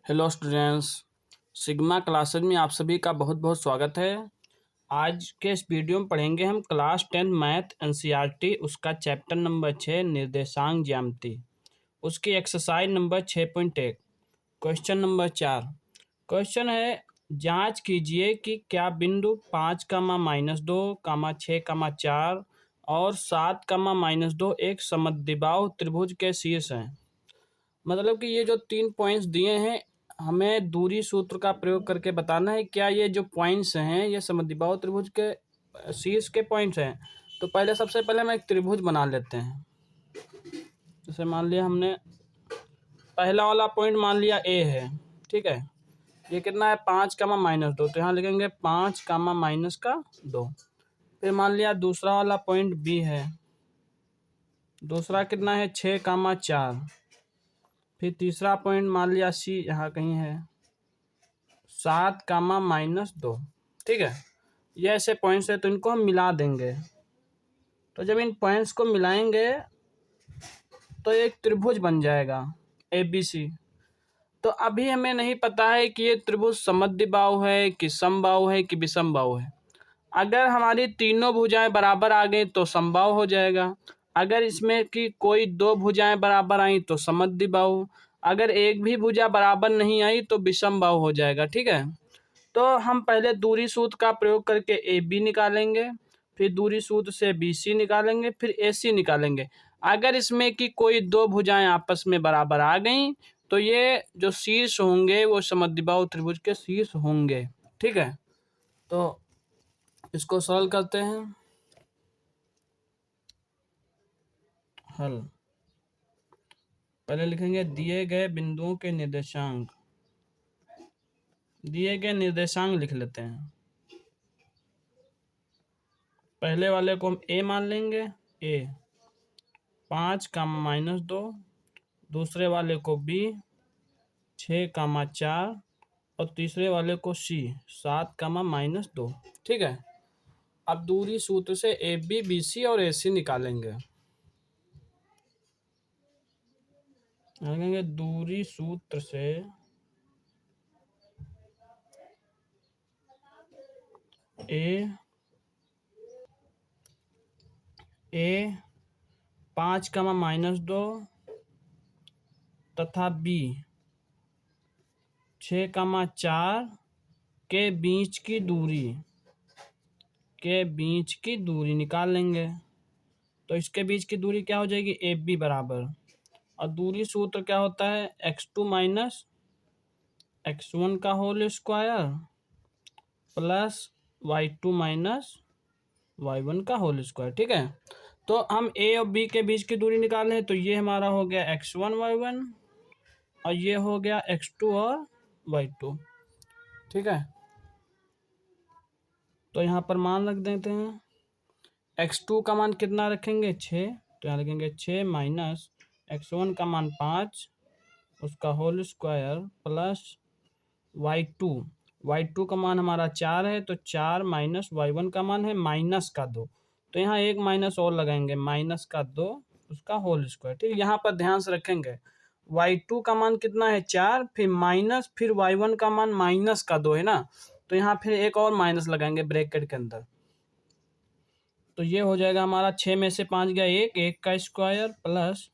Hello students, sigma classes में आप सभी का बहुत बहुत स्वागत है। आज के इस वीडियो में पढ़ेंगे हम क्लास 10 मैथ एनसीईआरटी उसका चैप्टर नंबर 6 निर्देशांक ज्यामिति, उसकी exercise number 6.1 question number 4। Question है, जांच कीजिए कि क्या बिंदु 5, -2, 6, 4 और 7, -2 एक समद्विबाहु त्रिभुज के शीर्ष हैं। मतलब कि ये जो 3 पॉइंट्स दिए हैं, हमें दूरी सूत्र का प्रयोग करके बताना है क्या ये जो पॉइंट्स हैं ये समद्विबाहु त्रिभुज के शीर्ष के पॉइंट्स हैं। तो सबसे पहले हम एक त्रिभुज बना लेते हैं। जैसे मान लिया हमने पहला वाला पॉइंट मान लिया ए है, ठीक है। ये कितना है 5, -2, तो यहाँ लिखेंगे 5, -2। फिर मान लिया दूसरा वाला पॉइंट बी है, दूसरा कितना है 6, 4। फिर तीसरा पॉइंट मान लिया सी यहाँ कहीं है 7, -2, ठीक है। ये ऐसे पॉइंट्स है तो इनको हम मिला देंगे। तो जब इन पॉइंट्स को मिलाएंगे तो एक त्रिभुज बन जाएगा ABC। तो अभी हमें नहीं पता है कि ये त्रिभुज समद्विबाहु है कि समबाहु है कि विषमबाहु है। अगर हमारी तीनों भुजाएं बराबर आ गई तो समबाहु हो जाएगा। अगर इसमें की कोई दो भुजाएं बराबर आई तो समद्विबाहु। अगर एक भी भुजा बराबर नहीं आई तो विषमबाहु हो जाएगा, ठीक है। तो हम पहले दूरी सूत्र का प्रयोग करके AB निकालेंगे, फिर दूरी सूत्र से BC निकालेंगे, फिर AC निकालेंगे। अगर इसमें की कोई दो भुजाएं आपस में बराबर आ गई तो ये जो शीर्ष होंगे वो समद्विबाहु त्रिभुज के शीर्ष होंगे, ठीक है। तो इसको सरल करते हैं। हल पहले लिखेंगे दिए गए बिंदुओं के निर्देशांक, दिए गए निर्देशांक लिख लेते हैं। पहले वाले को हम A मान लेंगे, A 5, -2। दूसरे वाले को B 6, 4 और तीसरे वाले को C 7, -2, ठीक है। अब दूरी सूत्र से AB, BC और AC निकालेंगे। लिखेंगे दूरी सूत्र से A 5, -2 तथा B 6, 4 के बीच की दूरी निकाल लेंगे। तो इसके बीच की दूरी क्या हो जाएगी AB बराबर, और दूरी सूत्र क्या होता है x2 - x1 का whole square plus y2 - y1 का होल स्क्वायर, ठीक है। तो हम A और B के बीच की दूरी निकालें तो ये हमारा हो गया x1 y1 और ये हो गया x2 और y2, ठीक है। तो यहाँ पर मान रख देते हैं। x2 का मान कितना रखेंगे 6, तो यहाँ लिखेंगे 6 - x1 का मान 5 उसका होल स्क्वायर प्लस y2 का मान हमारा 4 है, तो 4 - y1 का मान है -2। तो यहाँ एक माइनस और लगाएंगे -2 उसका होल स्क्वायर, ठीक है। यहाँ पर ध्यान से रखेंगे y2 का मान कितना है 4, फिर माइनस, फिर y1 का मान -2 है ना, तो यहाँ फिर एक और माइनस लगाएंगे ब्रैकेट के अंदर। तो ये हो जाएगा हमारा 6 में से 5 गया 1 का स्क्वायर प्लस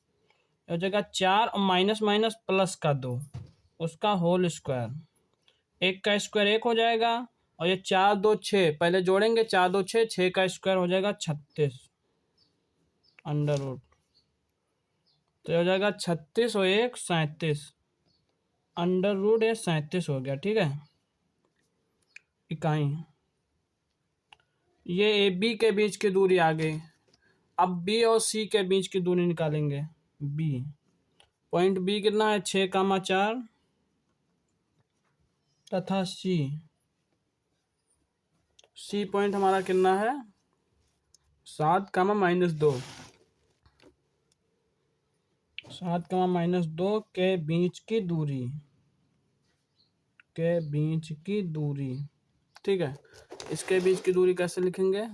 हो जाएगा 4 और माइनस माइनस प्लस का 2 उसका होल स्क्वायर। 1 का स्क्वायर 1 हो जाएगा और ये 4 2 6 पहले जोड़ेंगे 4 2 6, 6 का स्क्वायर हो जाएगा 36 अंडर रूट। तो हो जाएगा 36 और 1 37 अंडर रूट, ये 37 हो गया, ठीक है। इकाई ये AB के बीच की दूरी आ गई। अब B और C के बीच की दूरी निकालेंगे। B पॉइंट B कितना है 6, 4 तथा C पॉइंट हमारा कितना है 7, -2। 7, -2 के बीच की दूरी, ठीक है। इसके बीच की दूरी कैसे लिखेंगे,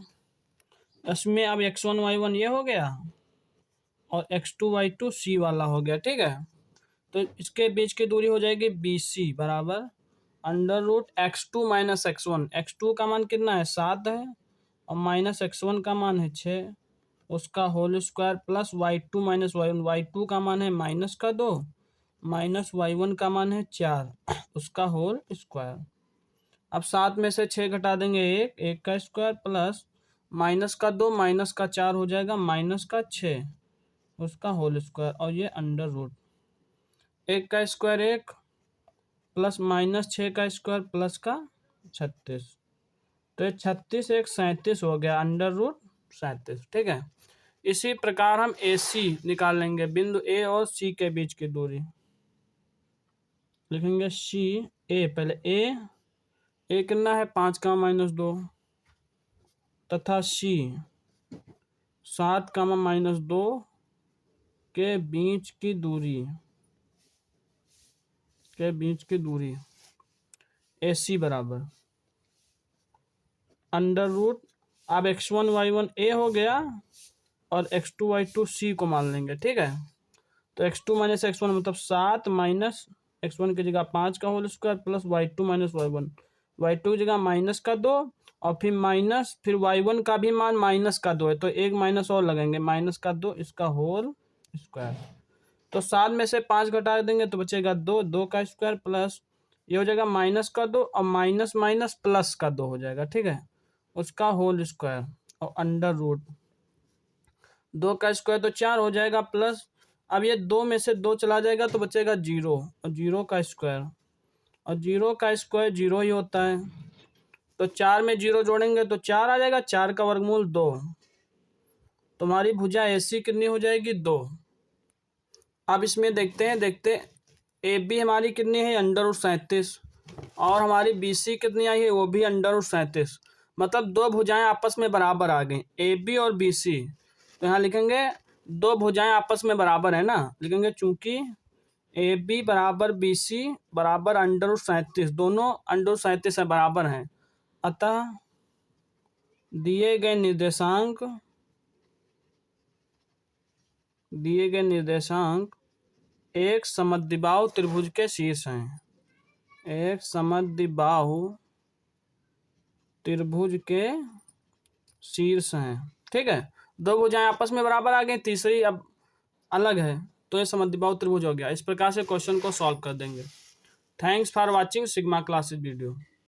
इसमें अब x1 y1 ये हो गया और x2 y2 C वाला हो गया, ठीक है। तो इसके बीच की दूरी हो जाएगी BC बराबर √x2 माइनस x1। x2 का मान कितना है 7 है और माइनस x1 का मान है 6, उसका whole square plus y2 minus y1। y2 का मान है -2 माइनस y1 का मान है 4 उसका होल स्क्वायर। अब 7 में से 6 घटा देंगे 1 का स्क्वायर प्लस -2 -4 हो जाएगा -6 उसका होल स्क्वायर और ये अंडर रूट 1 का स्क्वायर 1 प्लस -6 का स्क्वायर प्लस का 36। तो ये 36 1 37 हो गया √37। ठीक है। इसी प्रकार हम AC निकाल लेंगे। बिंदु A और C के बीच की दूरी लिखेंगे CA। पहले A कितना है 5 का -2 तथा C 7 का -2 के बीच की दूरी AC बराबर अंडर रूट। अब x1 y1 A हो गया और x2 y2 C को मान लेंगे। ठीक है। तो x2 माइनस x1 मतलब 7 माइनस x1 की जगह 5 का whole square plus y2 minus y1। y2 की जगह -2 और फिर y1 का भी मान -2 है तो एक माइनस और लगेंगे -2 इसका होल स्क्वायर। तो 7 में से 5 घटा देंगे तो बचेगा 2 का स्क्वायर प्लस ये हो जाएगा -2 और माइनस माइनस प्लस का 2 हो जाएगा। ठीक है। उसका होल स्क्वायर और अंडर रूट 2 का स्क्वायर तो 4 हो जाएगा प्लस अब ये 2 में से 2 चला जाएगा तो बचेगा 0 और 0 का स्क्वायर और 0 का स्क्वायर 0 ही होता है। तो 4 में 0 जोड़ेंगे तो 4 आ जाएगा, 4 का वर्गमूल 2। तुम्हारी भुजा AC कितनी हो जाएगी 2। अब इसमें देखते AB हमारी कितनी है √37 और हमारी BC कितनी आई है वो भी √37। मतलब दो भुजाएं आपस में बराबर आ गई AB और BC। तो यहाँ लिखेंगे दो भुजाएं आपस में बराबर है ना, लिखेंगे चूंकि AB बराबर BC बराबर √37 दोनों √37 है बराबर हैं, अतः दिए गए निर्देशांक एक समद्विबाहु त्रिभुज के शीर्ष हैं। एक समद्विबाहु त्रिभुज के शीर्ष हैं। ठीक है। दो भुजाएं आपस में बराबर आ गई, तीसरी अब अलग है तो ये समद्विबाहु त्रिभुज हो गया। इस प्रकार से क्वेश्चन को सॉल्व कर देंगे। Thanks for watching sigma classes video.